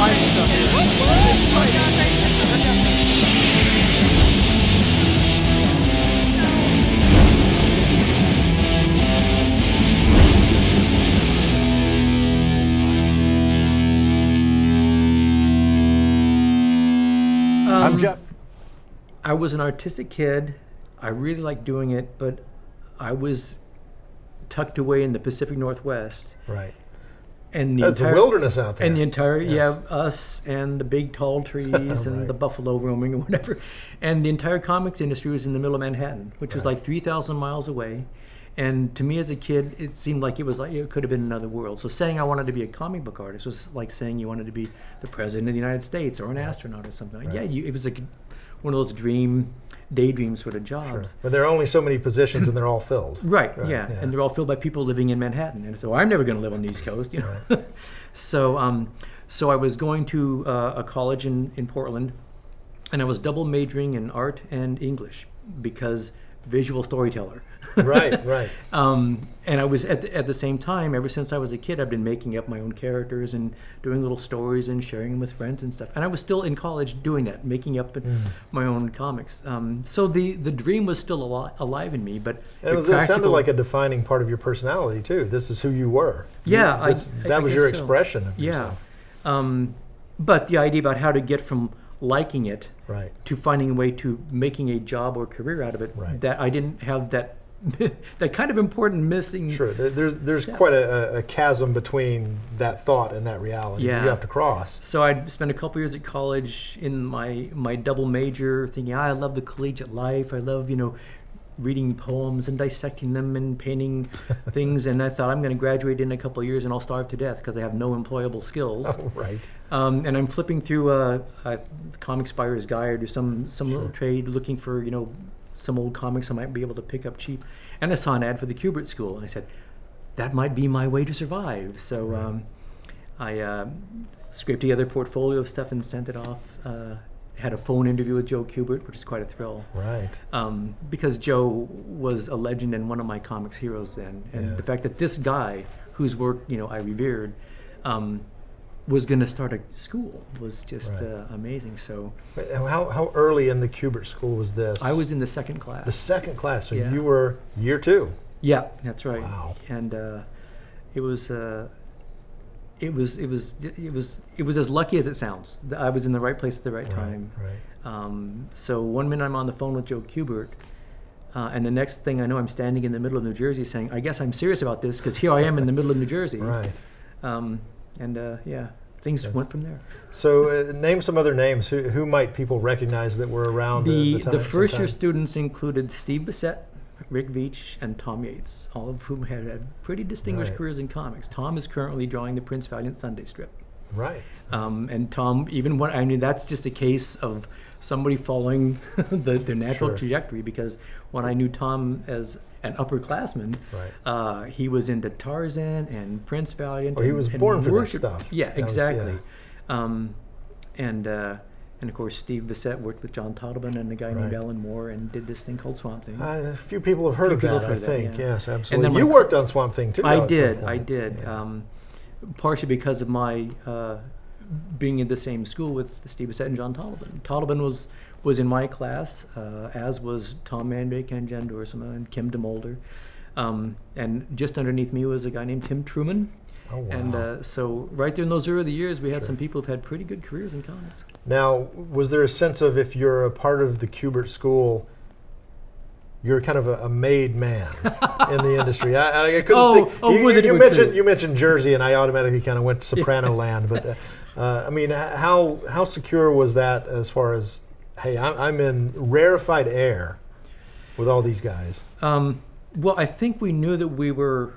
defining stuff here. I'm Jeff. I was an artistic kid. I really liked doing it, but I was tucked away in the Pacific Northwest. Right. And the That's a wilderness out there. And the entire, Yes. us and the big tall trees and Right. the buffalo roaming or whatever. And the entire comics industry was in the middle of Manhattan, which was Right. like 3,000 miles away. And to me as a kid, it seemed like it could have been another world. So saying I wanted to be a comic book artist was like saying you wanted to be the president of the United States or an astronaut or something. Right. Yeah, it was like one of those daydream sort of jobs. Sure. But there are only so many positions and they're all filled. Right, yeah. And they're all filled by people living in Manhattan. And so I'm never going to live on the East Coast, you know. Right. So I was going to a college in Portland, and I was double majoring in art and English because visual storyteller. Right, right. And I was at the same time, ever since I was a kid, I've been making up my own characters and doing little stories and sharing them with friends and stuff. And I was still in college doing that, making up my own comics. So the dream was still alive in me, but And it sounded like a defining part of your personality too. This is who you were. Yeah, that was your guess so. expression of yourself. Yeah. But the idea about how to get from liking it Right. to finding a way to making a job or career out of it, Right. that I didn't have that that kind of important missing. Sure. There's step. quite a chasm between that thought and that reality that you have to cross. So I'd spent a couple years at college in my double major thinking, I love the collegiate life. I love, reading poems and dissecting them and painting things. And I thought I'm going to graduate in a couple of years and I'll starve to death because I have no employable skills. Oh, right. And I'm flipping through a Comics Buyer's Guide or some little trade looking for, some old comics I might be able to pick up cheap. And I saw an ad for the Kubert School. And I said, that might be my way to survive. So I scraped together a portfolio of stuff and sent it off. Had a phone interview with Joe Kubert, which is quite a thrill. Right. Because Joe was a legend and one of my comics heroes then. And the fact that this guy, whose work, I revered, was going to start a school was just amazing. So, How early in the Kubert School was this? I was in the second class. The second class, so Yeah. you were year 2. Yeah, that's right. Wow. And it was as lucky as it sounds. I was in the right place at the right time. Right. So one minute I'm on the phone with Joe Kubert, and the next thing I know, I'm standing in the middle of New Jersey saying, I guess I'm serious about this because here I am in the middle of New Jersey. Right. Things went from there. So name some other names. Who might people recognize that were around the time? The first year students included Steve Bissett, Rick Veitch, and Tom Yates, all of whom had pretty distinguished careers in comics. Tom is currently drawing the Prince Valiant Sunday strip. Right. And Tom, that's just a case of somebody following the natural trajectory, because when I knew Tom as an upperclassman, he was into Tarzan and Prince Valiant. Oh, he was born for that stuff. Yeah, exactly. And of course, Steve Bissett worked with John Totleben and a guy named Alan Moore and did this thing called Swamp Thing. A few people have heard of that, I think. Yes, absolutely. And you worked on Swamp Thing too. I did. Yeah. Partially because of my being in the same school with Steve Bissett and John Totleben. Totleben was in my class, as was Tom Manbeck and Jen Duersema and Kim DeMolder. And just underneath me was a guy named Tim Truman. Oh, wow. And so right there in those early years, we had some people who've had pretty good careers in comics. Now, was there a sense of, if you're a part of the Kubert School, you're kind of a made man in the industry? I couldn't think. You mentioned Jersey, and I automatically kind of went to Soprano land. But how secure was that as far as, hey, I'm in rarefied air with all these guys? Well, I think we knew that we were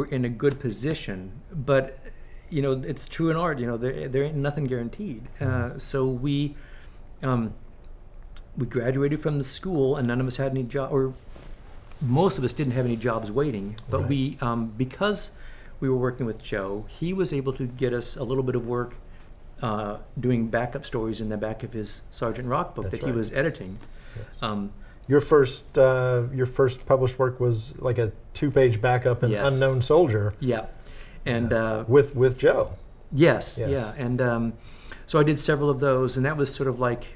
in a good position, but it's true in art. There ain't nothing guaranteed. So we graduated from the school, and none of us had any job, or most of us didn't have any jobs waiting. But we, because we were working with Joe, he was able to get us a little bit of work doing backup stories in the back of his Sergeant Rock book he was editing. Yes. Your first published work was like a 2-page backup in Unknown Soldier. Yeah, and with Joe. Yes, Yes. yeah, and so I did several of those, and that was sort of like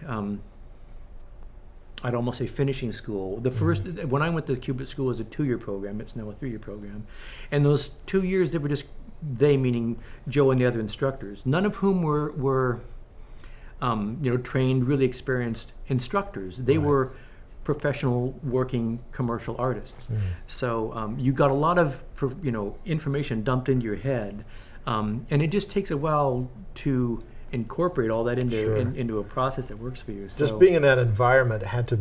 I'd almost say finishing school. The first when I went to the Cubit School, it was a 2-year program. It's now a 3-year program, and those 2 years they were just they meaning Joe and the other instructors, none of whom were trained, really experienced instructors. They Right. were professional working commercial artists. So you got a lot of information dumped into your head, and it just takes a while to incorporate all that into Sure. into a process that works for you. So, Just being in that environment had to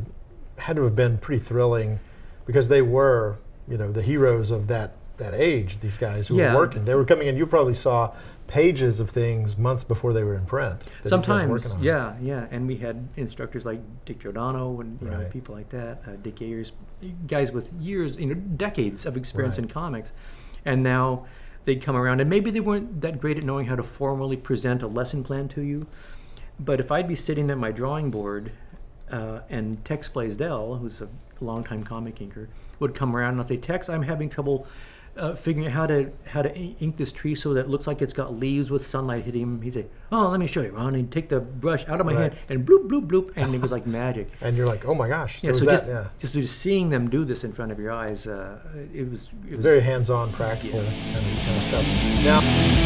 have been pretty thrilling, because they were, the heroes of that age. These guys who Yeah. were working, they were coming in. You probably saw pages of things months before they were in print. that these guys were sometimes, working on. yeah, and we had instructors like Dick Giordano and Right. people like that, Dick Ayers, guys with years, decades of experience Right. in comics, and now they'd come around, and maybe they weren't that great at knowing how to formally present a lesson plan to you, but if I'd be sitting at my drawing board, and Tex Blaisdell, who's a longtime comic inker, would come around and I'd say, Tex, I'm having trouble figuring out how to ink this tree so that it looks like it's got leaves with sunlight hitting him. He'd say, oh, let me show you, Ron. And he'd take the brush out of my Right. hand and bloop, bloop, bloop, and it was like magic. And you're like, oh my gosh, Yeah, there was so that. just seeing them do this in front of your eyes, it was Very handsome, practical kind of stuff. Now.